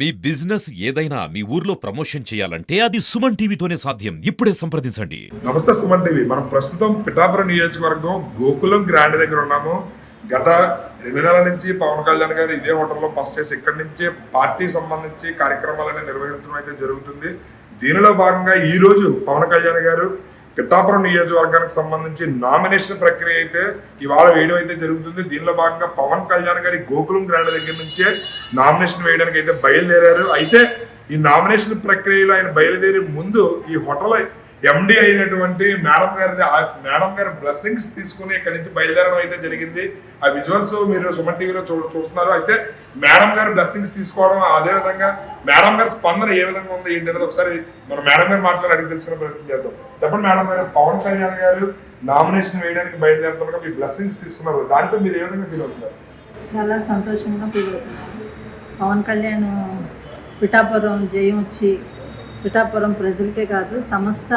మీ business ఏదైనా మీ ఊర్లో promotion చేయాలంటే అది సుమన్ టీవీతోనే సాధ్యం. ఇప్పుడే సంప్రదించండి. నమస్తే సుమన్ టీవీ. మనం ప్రస్తుతం పిఠాపురం నియోజకవర్గం గోకులం గ్రాండ్ దగ్గర ఉన్నాము. గత 2 నెలల నుంచి పవన్ కళ్యాణ్ గారు ఇదే హోటల్లో బస్ చేసి ఇక్కడి నుంచి పార్టీకి సంబంధించి కార్యక్రమాలను నిర్వహించడం అయితే జరుగుతుంది. దీనిలో భాగంగా ఈ రోజు పవన్ కళ్యాణ్ గారు పిఠాపురం నియోజకవర్గానికి సంబంధించి నామినేషన్ ప్రక్రియ అయితే ఇవాళ వేయడం అయితే జరుగుతుంది. దీనిలో భాగంగా పవన్ కళ్యాణ్ గారి గోకులం గ్రాండ్ దగ్గర నుంచే నామినేషన్ వేయడానికి అయితే బయలుదేరారు. అయితే ఈ నామినేషన్ ప్రక్రియలో ఆయన బయలుదేరి ముందు ఈ హోటల్ ఎండి అయినటువంటి మేడం గారి బ్లెస్సింగ్స్ తీసుకుని ఇక్కడ నుంచి బయలుదేరడం అయితే జరిగింది. ఆ విజువల్స్ మీరు సుమన్ టీవీలో చూస్తున్నారు. అయితే మేడం గారు బ్లెస్సింగ్స్ తీసుకోవడం, అదేవిధంగా మేడం గారి స్పందన ఏ విధంగా ఉంది ఏంటి అనేది ఒకసారి మనం మేడం గారు మాట్లాడి అడిగి తెలుసుకునే ప్రయత్నం చేద్దాం. చెప్పండి మేడం గారు, పవన్ కళ్యాణ్ గారు నామినేషన్ వేయడానికి బయలుదేరుతుండగా మీ బ్లెస్సింగ్స్ తీసుకున్నారు, దాంట్లో మీరు ఏ విధంగా ఫీల్ అవుతున్నారు? చాలా సంతోషంగా ఫీల్ అవుతున్నాను. పవన్ కళ్యాణ్ పిఠాపురం జయం వచ్చి పిఠాపురం ప్రజలకే కాదు సమస్త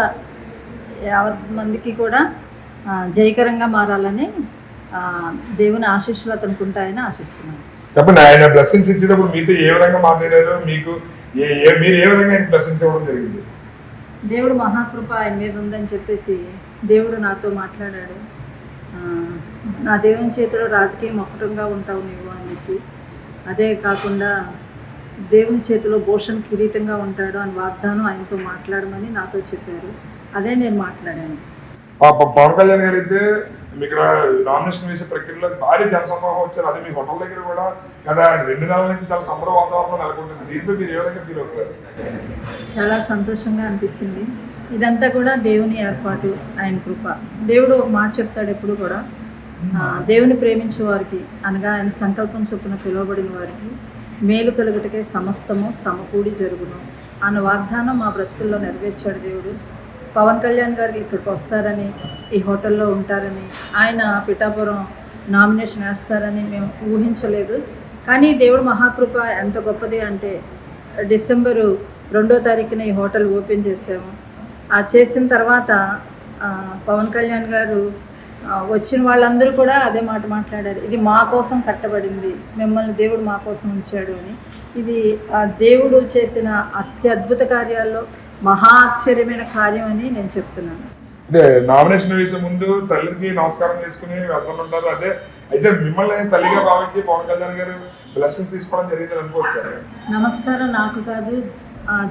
50 మందికి కూడా జయకరంగా మారాలని దేవుని ఆశీస్సులు అతనికి ఉంటాయని ఆశిస్తున్నాను. చెప్పండి, ఆయన బ్లెస్సింగ్స్ ఇచ్చేటప్పుడు మీతో ఏ విధంగా మాట్లాడారు? మీకు మీరు ఏ విధంగా ఆయన బ్లెస్సింగ్స్ ఇవ్వడం జరిగింది? దేవుడు మహాకృప ఆయన మీద ఉందని చెప్పేసి దేవుడు నాతో మాట్లాడాడు. నా దేవుని చేతిలో రాజకీయం మొక్కటంగా ఉంటావు నీవు అని చెప్పి, అదే కాకుండా దేవుని చేతిలో భూషణ్ కిరీటంగా ఉంటాడు అని వాగ్దానం ఆయనతో మాట్లాడమని నాతో చెప్పారు. అదే నేను మాట్లాడాను. పవన్ కళ్యాణ్ గారు అయితే ఇక్కడ నామినేషన్ వేసే ప్రక్రియలో భారీ జనసమూహం వచ్చారు. అది మీ హోటల్ దగ్గర కూడా కదా 2 నెలల నుంచి చాలా సంబర వాతావరణం నెలకొంటుంది. దీంట్లో మీరు ఏ విధంగా ఫీల్ అవుతారు? చాలా సంతోషంగా అనిపించింది. ఇదంతా కూడా దేవుని ఏర్పాటు, ఆయన కృప. దేవుడు ఒక మాట చెప్తాడు ఎప్పుడు కూడా, దేవుని ప్రేమించే వారికి అనగా ఆయన సంకల్పం చొప్పున పిలువబడిన వారికి మేలు కలుగుటకే సమస్తము సమకూడి జరుగును అన్న వాగ్దానం మా బ్రతుకుల్లో నెరవేర్చాడు దేవుడు. పవన్ కళ్యాణ్ గారికి ఇక్కడికి వస్తారని, ఈ హోటల్లో ఉంటారని, ఆయన పిఠాపురం నామినేషన్ వేస్తారని మేము ఊహించలేదు. కానీ దేవుడు మహాకృప ఎంత గొప్పది అంటే, డిసెంబరు 2వ తారీఖున ఈ హోటల్ ఓపెన్ చేసాము. చేసిన తర్వాత పవన్ కళ్యాణ్ గారు వచ్చిన వాళ్ళందరూ కూడా అదే మాట మాట్లాడారు, ఇది మా కోసం కట్టబడింది, మిమ్మల్ని దేవుడు మా కోసం ఉంచాడు అని. ఇది దేవుడు చేసిన అత్యద్భుత కార్యాల్లో మహా ఆశ్చర్యమైన కార్యం అని నేను చెప్తున్నాను. అదే నామినేషన్ వేసే ముందు తల్లికి నమస్కారం చేసుకుని వెళ్తుంటారు. అదే అయితే మిమ్మల్ని తల్లిగా భావించి పవన్ కళ్యాణ్ గారు బ్లెస్సింగ్స్ తీసుకోవడం జరిగిందని అనుకోవచ్చారు? నమస్కారం నాకు కాదు,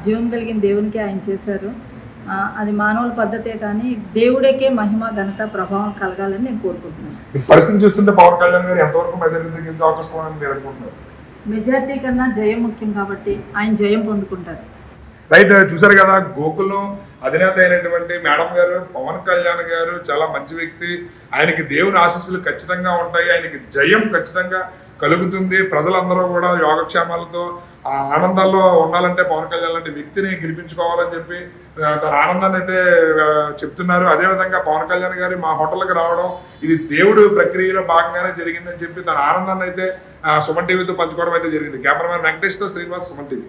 జీవం కలిగిన దేవునికి ఆయన చేశారు. అది మానవుల పద్ధతే కానీ దేవుడికే మహిమ ఘనత ప్రభావం కలగాలని నేను కోరుకుంటున్నాను. పరిస్థితి చూస్తుంటే పవన్ కళ్యాణ్ గారు ఎంతవరకు మెజారిటీ గెలిచే అవకాశం అని మీరు అనుకుంటున్నారు? మెజారిటీ కన్నా జయం ముఖ్యం కాబట్టి ఆయన జయం పొందుకుంటారు. రైట్, చూసారు కదా, గోకులం అధినేత అయినటువంటి మేడం గారు పవన్ కళ్యాణ్ గారు చాలా మంచి వ్యక్తి, ఆయనకి దేవుని ఆశీస్సులు ఖచ్చితంగా ఉంటాయి, ఆయనకి జయం ఖచ్చితంగా కలుగుతుంది. ప్రజలందరూ కూడా యోగక్షేమాలతో ఆనందాల్లో ఉండాలంటే పవన్ కళ్యాణ్ లాంటి వ్యక్తిని గెలిపించుకోవాలని చెప్పి తన ఆనందాన్ని అయితే చెప్తున్నారు. అదేవిధంగా పవన్ కళ్యాణ్ గారు మా హోటల్కి రావడం ఇది దేవుడు ప్రక్రియలో భాగంగానే జరిగిందని చెప్పి తన ఆనందాన్ని అయితే సుమన్ టీవీతో పంచుకోవడం అయితే జరిగింది. కెమెరామెన్ వెంకటేష్తో శ్రీనివాస్, సుమన్ టీవీ.